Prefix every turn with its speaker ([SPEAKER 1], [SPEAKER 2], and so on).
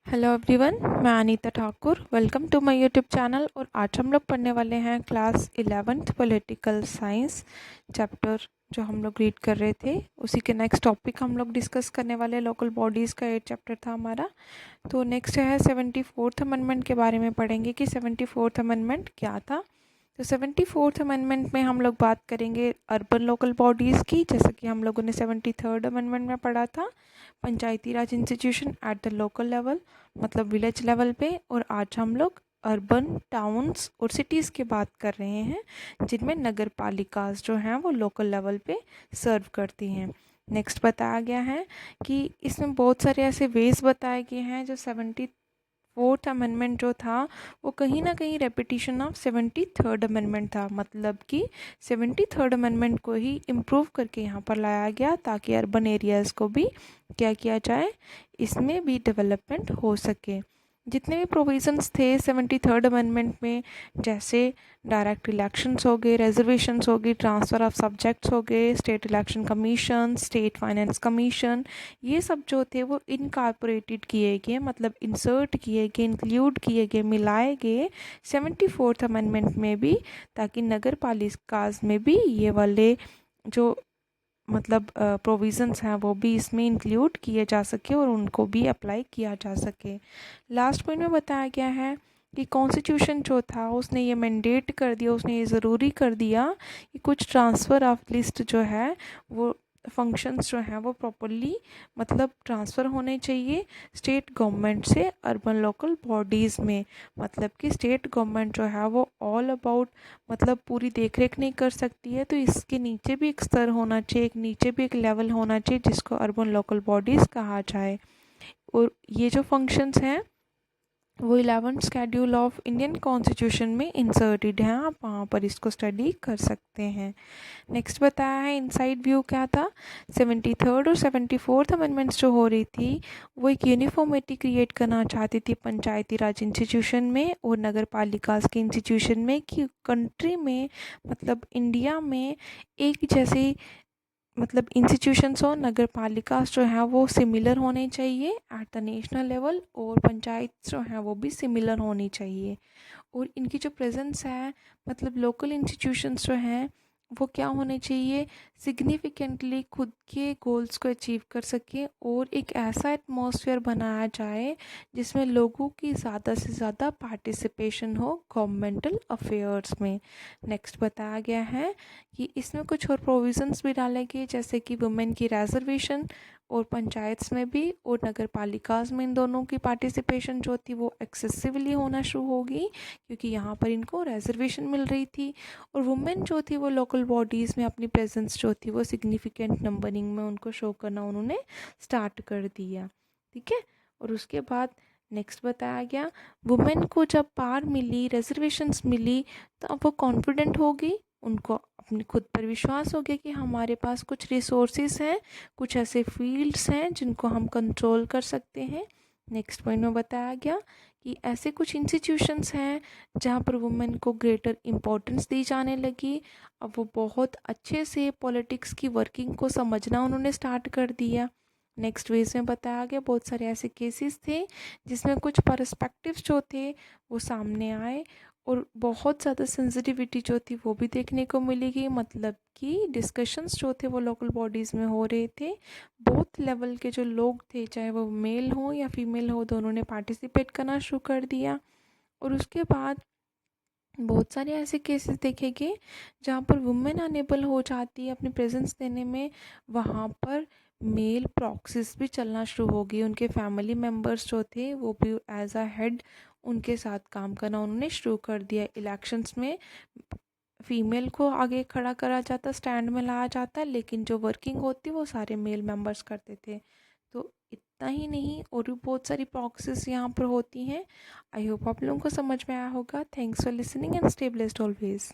[SPEAKER 1] Hello everyone, मैं Anita Thakur. Welcome to my YouTube channel. और आज हम लोग पढ़ने वाले हैं class 11th political science chapter जो हम लोग रीड कर रहे थे। उसी के नेक्स्ट टॉपिक हम लोग डिस्कस करने वाले लोकल बॉडीज़ का 8 चैप्टर था हमारा। तो नेक्स्ट है 74th अमेंडमेंट के बारे में पढ़ेंगे कि 74th अमेंडमेंट क्या था। तो 74th अमेंडमेंट में हम लोग बात करेंगे अर्बन लोकल बॉडीज़ की, जैसे कि हम लोगों ने 73rd अमेंडमेंट में पढ़ा था panchayati raj institution at the local level, मतलब विलेज लेवल पे। और आज हम लोग अर्बन टाउन्स और सिटीज़ की बात कर रहे हैं जिनमें नगर पालिकाज जो हैं वो लोकल लेवल पे सर्व करती हैं। नेक्स्ट बताया गया है कि इसमें बहुत सारे ऐसे वेज बताए गए हैं जो 74th अमेंडमेंट जो था वो कहीं ना कहीं रेपिटेशन ऑफ 73rd अमेंडमेंट था, मतलब कि 73rd अमेंडमेंट को ही इम्प्रूव करके यहाँ पर लाया गया ताकि अर्बन एरियाज़ को भी क्या किया जाए, इसमें भी डेवलपमेंट हो सके। जितने भी प्रोविजंस थे 73rd अमेंडमेंट में, जैसे डायरेक्ट इलेक्शंस हो गए, रिजर्वेशंस हो गई, ट्रांसफ़र ऑफ सब्जेक्ट्स हो गए, state election commission, state finance commission, ये सब जो थे वो इनकॉर्पोरेटेड किए गए, मतलब इंसर्ट किए गए, इंक्लूड किए गए, मिलाए गए 74th अमेंडमेंट में भी, ताकि नगर पालिकाज में भी ये वाले जो मतलब प्रोविज़न्स हैं वो भी इसमें इंक्लूड किए जा सके और उनको भी अप्लाई किया जा सके। लास्ट पॉइंट में बताया गया है कि कॉन्स्टिट्यूशन जो था उसने ये मैंडेट कर दिया, उसने ये ज़रूरी कर दिया कि कुछ ट्रांसफ़र ऑफ लिस्ट जो है वो फंक्शंस जो हैं वो प्रॉपरली मतलब ट्रांसफ़र होने चाहिए स्टेट गवर्नमेंट से अर्बन लोकल बॉडीज़ में। मतलब कि स्टेट गवर्नमेंट जो है वो ऑल अबाउट मतलब पूरी देख रेख नहीं कर सकती है, तो इसके नीचे भी एक स्तर होना चाहिए, एक नीचे भी एक लेवल होना चाहिए जिसको अर्बन लोकल बॉडीज़ कहा जाए। और ये जो फंक्शंस हैं वो 11th schedule of Indian constitution में इंसर्टेड हैं, आप वहाँ पर इसको स्टडी कर सकते हैं। नेक्स्ट बताया है इनसाइड व्यू क्या था। 73rd और 74th अमेंडमेंट्स जो हो रही थी वो एक यूनिफॉर्मिटी क्रिएट करना चाहती थी पंचायती राज इंस्टीट्यूशन में और नगर पालिकाज के इंस्टीट्यूशन में, कि कंट्री में मतलब इंडिया में एक जैसे मतलब इंस्टीट्यूशंस और नगर पालिका जो हैं वो सिमिलर होने चाहिए एट द नेशनल लेवल, और पंचायत जो हैं वो भी सिमिलर होनी चाहिए। और इनकी जो प्रेजेंस है मतलब लोकल इंस्टीट्यूशंस जो हैं वो क्या होने चाहिए, सिग्निफिकेंटली खुद के गोल्स को अचीव कर सकें और एक ऐसा एटमॉस्फेयर बनाया जाए जिसमें लोगों की ज़्यादा से ज़्यादा पार्टिसिपेशन हो गवर्नमेंटल अफेयर्स में। नेक्स्ट बताया गया है कि इसमें कुछ और प्रोविज़न्स भी डाले गए, जैसे कि वुमेन की रिजर्वेशन और पंचायत्स में भी और नगर पालिकाज में इन दोनों की पार्टिसिपेशन जो थी वो एक्सेसिवली होना शुरू होगी, क्योंकि यहाँ पर इनको रिजर्वेशन मिल रही थी। और वुमेन जो थी वो लोकल बॉडीज़ में अपनी प्रेजेंस जो थी वो सिग्निफिकेंट नंबरिंग में उनको शो करना उन्होंने स्टार्ट कर दिया। ठीक है। और उसके बाद नेक्स्ट बताया गया वुमेन को जब पार मिली, रिजर्वेशंस मिली, तो अब वो कॉन्फिडेंट होगी, उनको अपने खुद पर विश्वास हो गया कि हमारे पास कुछ रिसोर्सेज हैं, कुछ ऐसे फील्ड्स हैं जिनको हम कंट्रोल कर सकते हैं। नेक्स्ट पॉइंट में बताया गया कि ऐसे कुछ इंस्टीट्यूशंस हैं जहाँ पर वुमेन को ग्रेटर इम्पोर्टेंस दी जाने लगी। अब वो बहुत अच्छे से पॉलिटिक्स की वर्किंग को समझना उन्होंने स्टार्ट कर दिया। नेक्स्ट वेज में बताया गया बहुत सारे ऐसे केसेस थे जिसमें कुछ पर्सपेक्टिव्स जो थे वो सामने आए और बहुत ज़्यादा सेंसिटिविटी जो थी वो भी देखने को मिलेगी, मतलब कि डिस्कशंस जो थे वो लोकल बॉडीज़ में हो रहे थे। बोथ लेवल के जो लोग थे, चाहे वो मेल हो या फीमेल हो, दोनों ने पार्टिसिपेट करना शुरू कर दिया। और उसके बाद बहुत सारे ऐसे केसेस देखे गए जहाँ पर वुमेन अनेबल हो जाती है अपनी प्रेजेंस देने में, वहाँ पर मेल प्रॉक्सीज भी चलना शुरू हो गई। उनके फैमिली मेम्बर्स जो थे वो भी एज अ हेड उनके साथ काम करना उन्होंने शुरू कर दिया। इलेक्शंस में फीमेल को आगे खड़ा करा जाता, स्टैंड में लाया जाता, लेकिन जो वर्किंग होती वो सारे मेल मेंबर्स करते थे। तो इतना ही नहीं, और भी बहुत सारी प्रॉक्सीज यहाँ पर होती हैं। आई होप आप लोगों को समझ में आया होगा। Thanks for listening and stay blessed always.